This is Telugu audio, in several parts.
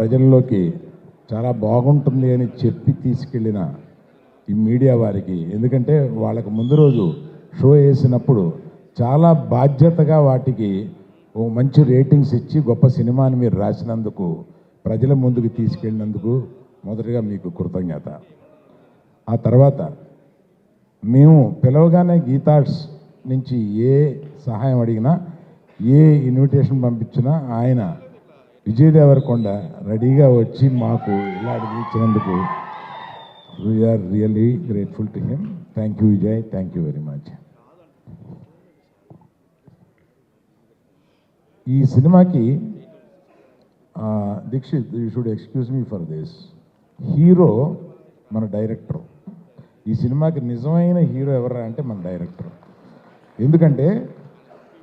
ప్రజల్లోకి చాలా బాగుంటుంది అని చెప్పి తీసుకెళ్ళిన ఈ మీడియా వారికి, ఎందుకంటే వాళ్ళకి ముందు రోజు షో వేసినప్పుడు చాలా బాధ్యతగా వాటికి ఓ మంచి రేటింగ్స్ ఇచ్చి గొప్ప సినిమాని మీరు రాసినందుకు, ప్రజల ముందుకు తీసుకెళ్ళినందుకు మొదటగా మీకు కృతజ్ఞత. ఆ తర్వాత మేము పిలవగానే గీతార్ట్స్ నుంచి ఏ సహాయం అడిగినా, ఏ ఇన్విటేషన్ పంపించినా ఆయన విజయ్ దేవరకొండ రెడీగా వచ్చి మాకు ఇలా అడిగించినందుకు we are really grateful to him. Thank you Vijay, thank you very much. ఈ సినిమాకి Dikshit, you should excuse me for this, hero మన డైరెక్టర్. ఈ సినిమాకి నిజమైన హీరో ఎవరు అంటే మన డైరెక్టర్. ఎందుకంటే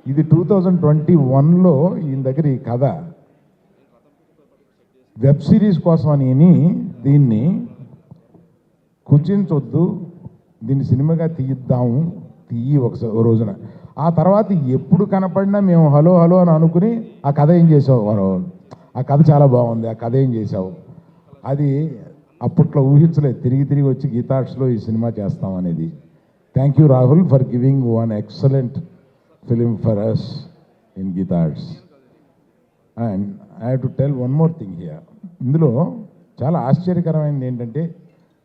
ఇది 2021లో ఈయన దగ్గర ఈ కథ వెబ్ సిరీస్ కోసం అని దీన్ని కుచించొద్దు, దీన్ని సినిమాగా తీయిద్దాము, తీయి ఒక రోజున. ఆ తర్వాత ఎప్పుడు కనపడినా మేము హలో హలో అని అనుకుని ఆ కథ ఏం చేసావు, ఆ కథ చాలా బాగుంది, ఆ కథ ఏం చేసావు, అది అప్పట్లో ఊహించలేదు. తిరిగి తిరిగి వచ్చి గీతార్ట్స్లో ఈ సినిమా చేస్తాం అనేది. Thank you Rahul for giving one excellent film for us in Geetha Arts. And I have to tell one more thing here. ఇందులో చాలా ఆశ్చర్యకరమైనది ఏంటంటే,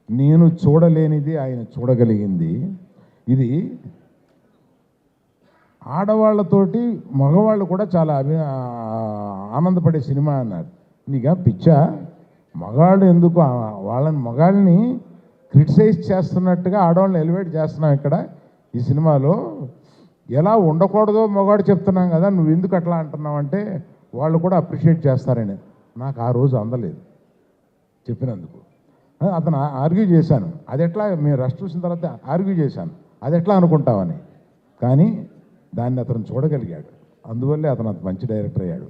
నేను చూడలేనిది ఆయన చూడగలిగింది. ఇది ఆడవాళ్ళతోటి మగవాళ్ళు కూడా చాలా ఆనందపడే సినిమా అన్నారు. నీకు పిచ్చా, మగాళ్ళు ఎందుకు, మగాళ్ళని క్రిటిసైజ్ చేస్తున్నట్టుగా ఆడవాళ్ళని ఎలివేట్ చేస్తున్నాం ఇక్కడ ఈ సినిమాలో. ఎలా ఉండకూడదో మగాడు చెప్తున్నాం కదా, నువ్వు ఎందుకు అట్లా అంటున్నావు అంటే వాళ్ళు కూడా అప్రిషియేట్ చేస్తారని నాకు ఆ రోజు అందలేదు చెప్పినందుకు. అతను ఆర్గ్యూ చేశాను, అది ఎట్లా, మేము రష్ చూసిన తర్వాత ఆర్గ్యూ చేశాను, అది ఎట్లా అనుకుంటామని. కానీ దాన్ని అతను చూడగలిగాడు, అందువల్లే అతను అంత మంచి డైరెక్టర్ అయ్యాడు.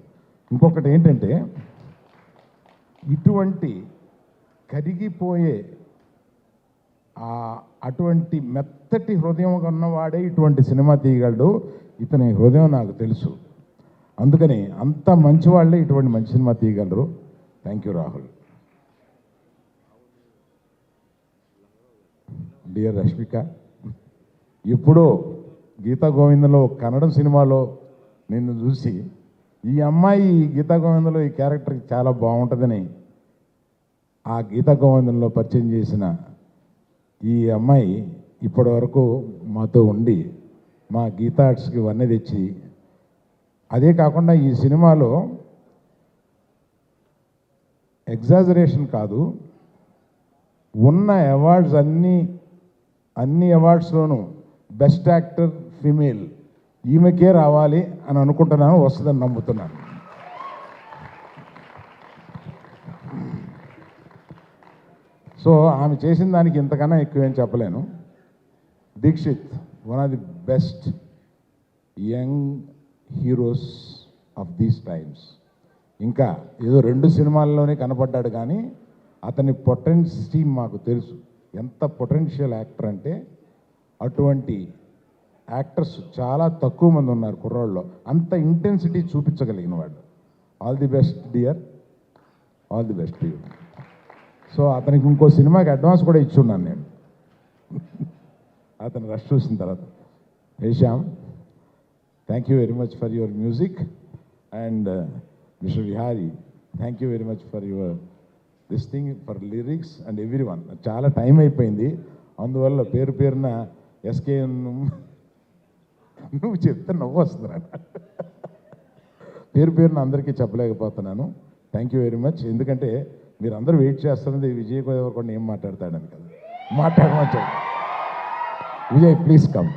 ఇంకొకటి ఏంటంటే, ఇటువంటి కరిగిపోయే అటువంటి మెత్తటి హృదయం ఉన్నవాడే ఇటువంటి సినిమా తీయగలడు. ఇతని హృదయం నాకు తెలుసు, అందుకని అంత మంచి వాళ్ళే ఇటువంటి మంచి సినిమా తీయగలరు. Thank you Rahul. Dear Rashmika, ఎప్పుడో గీతా గోవిందంలో కన్నడం సినిమాలో నిన్ను చూసి ఈ అమ్మాయి గీతా గోవిందంలో ఈ క్యారెక్టర్కి చాలా బాగుంటుందని ఆ గీతా గోవిందంలో పరిచయం చేసిన ఈ అమ్మాయి ఇప్పటి వరకు మాతో ఉండి మా గీతార్ట్స్కి వన్నె తెచ్చి, అదే కాకుండా ఈ సినిమాలో ఎగ్జాజరేషన్ కాదు, ఉన్న అవార్డ్స్ అన్ని అవార్డ్స్లోనూ బెస్ట్ యాక్టర్ ఫీమేల్ ఈమెకే రావాలి అని అనుకుంటున్నాను, వస్తుందని నమ్ముతున్నాను. సో ఆమె చేసిన దానికి ఇంతకన్నా ఎక్కువేం చెప్పలేను. Dikshith, one of the best young heroes of these times. ఇంకా ఏదో 2 సినిమాల్లోనే కనపడ్డాడు, కానీ అతని పొటెన్సీ మాకు తెలుసు. ఎంత పొటెన్షియల్ యాక్టర్ అంటే, అటువంటి యాక్టర్స్ చాలా తక్కువ మంది ఉన్నారు కుర్రాళ్ళలో, అంత ఇంటెన్సిటీ చూపించగలిగిన వాడు. All the best dear, all the best you. So అతనికి ఇంకో సినిమాకి అడ్వాన్స్ కూడా ఇచ్చున్నాను నేను అతను రష్ చూసిన తర్వాత. Hesham, thank you very much for your music. And mister Vihari, thank you very much for your this thing, for lyrics and every one. చాలా టైం అయిపోయింది, అందువల్ల పేరు పేరున ఎస్కే నువ్వు చెప్తే నవ్వు వస్తుందిరా పేరు పేరున అందరికీ చెప్పలేకపోతున్నాను. Thank you very much. ఎందుకంటే మీరు అందరూ వెయిట్ చేస్తున్నది విజయ్ దేవరకొండ ఏం మాట్లాడతాడని కదా. మాట్లాడమని విజయ్, ప్లీజ్ కమ్.